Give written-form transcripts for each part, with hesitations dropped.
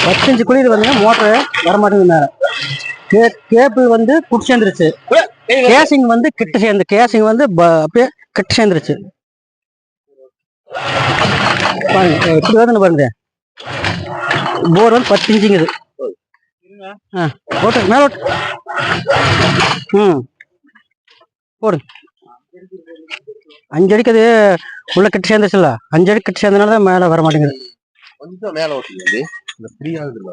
10 inch குழி வந்து motor வர மாட்டேங்குது மேல. கேபிள் வந்து குட்டி சேர்ந்துருச்சு. கேசிங் வந்து கிட்ட சேர்ந்து கேசிங் வந்து அப்படியே கிட்ட சேர்ந்துருச்சு. பாருங்க எப்படி வருதுன்னு பாருங்க. போர் வந்து 10 இன்ச்சுங்குது. ஓட்டு மேல ஓட்டு. போடு. 5 அடிக்கு அது உள்ள கிட்ட சேர்ந்துச்சுல்ல. 5 அடி கிட்ட சேர்ந்தனால தான் மேல வர மாட்டேங்குது. கொஞ்சம் மேல ஓட்டுங்க. இந்த ஃப்ரீ ஆகுதுல.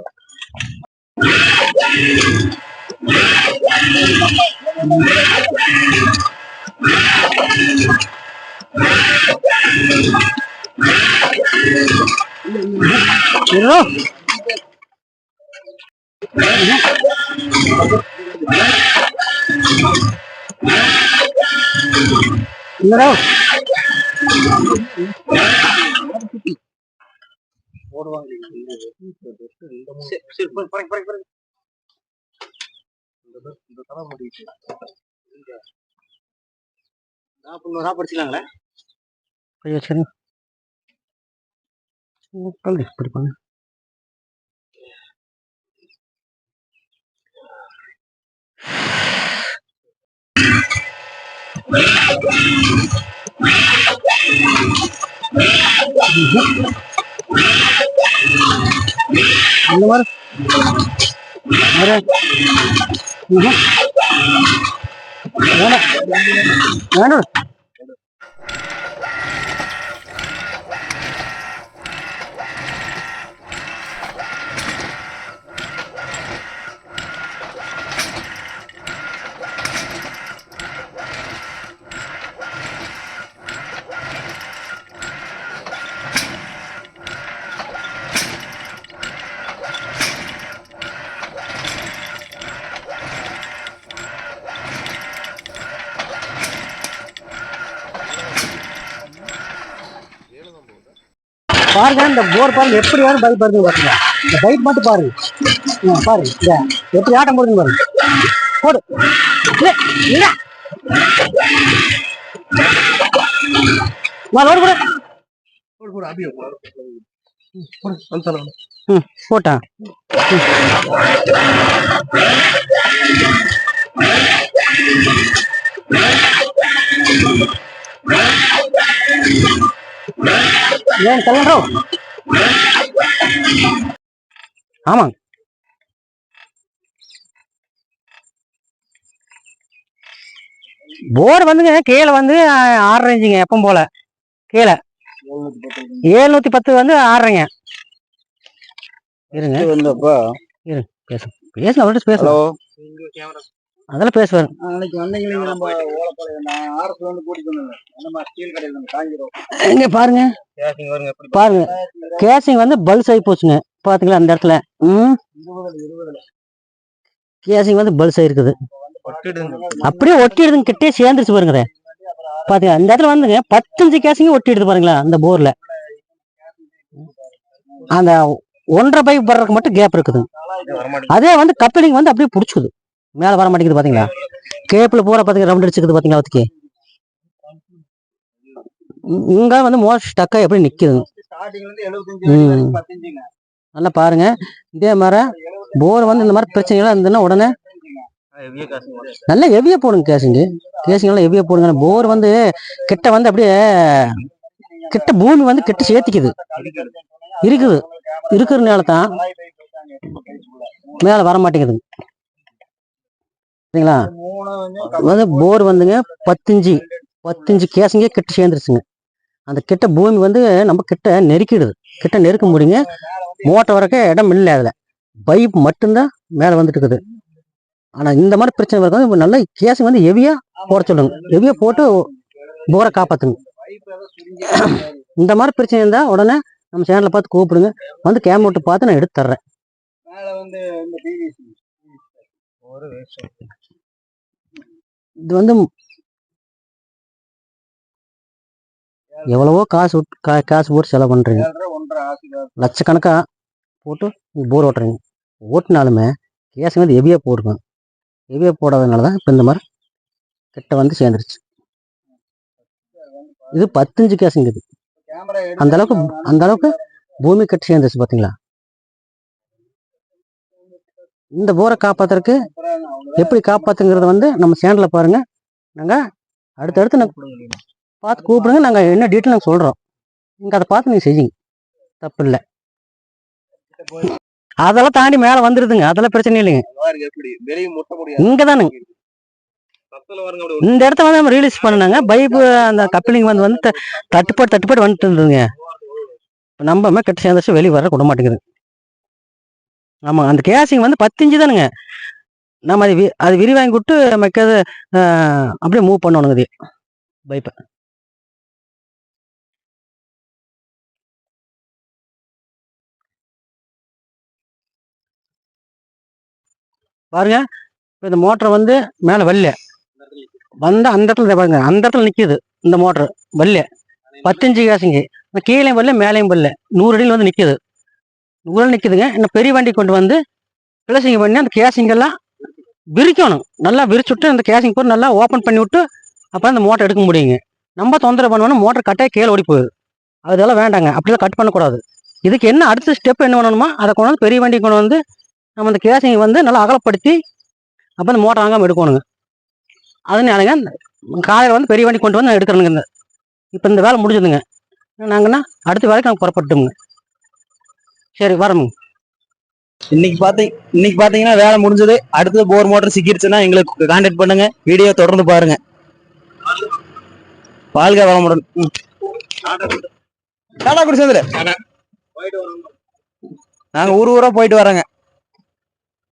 படிச்சுக்கலாங்களா? படிப்பாங்க. இந்த மாதிரி வேணும். பாருங்க இந்த போர் பாருங்க எப்படி வேணும் பைப் வருது பாருங்க. இந்த பைப் மட்டும் பாருங்க. பாருங்க இந்த எப்படி ஆட்டம் போடுதுன்னு பாருங்க. போடு போட்டா ஏன் கல்யாணம். ஆமாங்க போர் வந்துங்க கீழே வந்து 6 இன்ச்சுங்க. எப்பவும் போல கீழே 710 வந்து 6ங்க. இருங்க பேச அவர்கிட்ட பேசலாம். அதெல்லாம் பேசுவாரு. இங்க பாருங்க பாருங்க கேசிங் வந்து பல்ஸ் ஆகி போச்சுங்க. பாத்தீங்களா அந்த இடத்துல கேசிங் வந்து பல்ஸ் ஆயிருக்குது. அப்படியே ஒட்டிடுதுங்க. கிட்டே சேர்ந்துருச்சு பாருங்க. பாத்தீங்க அந்த இடத்துல வந்துங்க 10 இன்ச்சு கேசிங் ஒட்டிடுது பாருங்களா. அந்த போர்ல அந்த 1.5 பைப் வர்றதுக்கு மட்டும் கேப் இருக்குது. அதே வந்து கப்பலிங் வந்து அப்படியே பிடிச்சுது. மேல வர மாட்டேங்குது பாத்தீங்களா. கேப்ல பூரா பாத்தீங்க ரவுண்ட் அடிச்சுக்குது பாத்தீங்களா. அதுக்கு இங்க வந்து மோஸ்ட் ஸ்டக்கா எப்படி நிக்குது. நல்லா பாருங்க. இதே மாதிரி போர் வந்து இந்த மாதிரி பிரச்சனைகள் இருந்ததுன்னா உடனே நல்லா ஹெவியா போடுங்க. கேசிங் எல்லாம் ஹெவியா போடுங்க. போர் வந்து கிட்ட வந்து அப்படியே கிட்ட பூமி வந்து கிட்ட சேர்த்திக்குது இருக்கிறதுனால தான் மேல வர மாட்டேங்குது. சரிங்களா. வந்து போர் வந்துங்க 10 இன்ச்சு கேசிங்கே கிட்ட சேர்ந்துருச்சுங்க. அந்த கிட்ட பூமி வந்து நம்ம கிட்ட நெருக்கிடுது. கிட்ட நெருக்க முடியுங்க. மோட்டர் வரக்க இடம் இல்லை. அதுல பைப் மட்டும்தான் மேல வந்துட்டு இருக்குது. ஆனா இந்த மாதிரி பிரச்சனை வருது. நல்ல கேசிங் வந்து ஹெவியா போட சொல்லுங்க. ஹெவியா போட்டு போரை காப்பாத்துங்க. இந்த மாதிரி பிரச்சனை இருந்தா உடனே நம்ம சேனலை பார்த்து கூப்பிடுங்க. வந்து கேம் விட்டு பார்த்து நான் எடுத்து தர்றேன். இது வந்து எவ்வளவோ காசு போட்டு செலவு பண்றீங்க. லட்சக்கணக்கா போட்டு போர் ஓட்டுறீங்க. ஓட்டுனாலுமே கேசிங் வந்து ஹெவியா போடுங்க. ஹெவியா போடாதனாலதான் இப்ப இந்த மாதிரி கிட்ட வந்து சேர்ந்துருச்சு. இது 10 இன்ச்சு கேசிங். இது அந்த அளவுக்கு பூமி கிட்ட சேர்ந்துருச்சு பாத்தீங்களா. இந்த போரை காப்பாத்துறதுக்கு எப்படி காப்பாத்துங்கிறத வந்து நம்ம சேனல்ல பாருங்க. நாங்க அடுத்தடுத்து பார்த்து கூப்பிடுங்க. நாங்க என்ன டீட்டெயில் நாங்கள் சொல்றோம். நீங்க அதை பார்த்து நீங்க செய்யுங்க, தப்பு இல்லை. அதெல்லாம் தாண்டி மேல வந்துருதுங்க, அதெல்லாம் பிரச்சனை இல்லைங்க. இங்கதானுங்க இந்த இடத்த வந்து நம்ம ரிலீஸ் பண்ணாங்க. பைப்பு அந்த கப்ளிங் வந்து தட்டுப்பாடு வந்துட்டு இருந்ததுங்க. நம்பாம கெட்ட சேர்ந்துச்சு வெளியே வர விட மாட்டேங்குது. ஆமா, அந்த கேசிங் வந்து 10 இன்ச்சு தானுங்க. நம்ம அது விரிவாங்கி விட்டு நமக்கு அப்படியே மூவ் பண்ணணுங்க இது பைப்பை. பாருங்க, இந்த மோட்டர் வந்து மேல வரல வந்த அந்த இடத்துல பாருங்க, அந்த இடத்துல நிக்குது இந்த மோட்டர் வரல. 10 இன்ச்சு கேசிங்க கீழே வரல மேலேயும் வரல. 100 அடியில் வந்து நிக்குது. 100 அடி நிக்குதுங்க. இன்னும் பெரிய வண்டி கொண்டு வந்து பிளஸிங் பண்ணி அந்த கேசிங் எல்லாம் விரிக்கணும். நல்லா விரிச்சுட்டு அந்த கேசிங் போட்டு நல்லா ஓப்பன் பண்ணி விட்டு அப்போ அந்த மோட்டர் எடுக்க முடியுங்க. நம்ம தொந்தரவு பண்ணணும், மோட்டர் கட்டாய கீழே ஓடி போகுது. அதெல்லாம் வேண்டாங்க, அப்படிலாம் கட் பண்ணக்கூடாது. இதுக்கு என்ன அடுத்த ஸ்டெப் என்ன பண்ணணுமோ அதை கொண்டு வந்து பெரிய வண்டி கொண்டு வந்து நம்ம அந்த கேசிங் வந்து நல்லா அகலப்படுத்தி அப்போ அந்த மோட்டர் வாங்காமல் எடுக்கணுங்க. அதனாலங்க காலையில் வந்து பெரிய வண்டி கொண்டு வந்து நான் எடுக்கிறேனுங்க. இப்போ இந்த வேலை முடிஞ்சதுங்க. நாங்கன்னா அடுத்த வேலைக்கு நாங்கள் புறப்பட்டுங்க. சரி வரமுங்க. இன்னைக்கு பாத்தீங்கன்னா வேலை முடிஞ்சது. அடுத்தது போர் மோட்டர் சிக்கிருச்சுன்னா எங்களுக்கு கான்டாக்ட் பண்ணுங்க. வீடியோ தொடர்ந்து பாருங்க. வாழ்க வளமுடன். டாடா குடி சேர்ந்துல நாங்க ஊர் ஊரா போயிட்டு வரோங்க.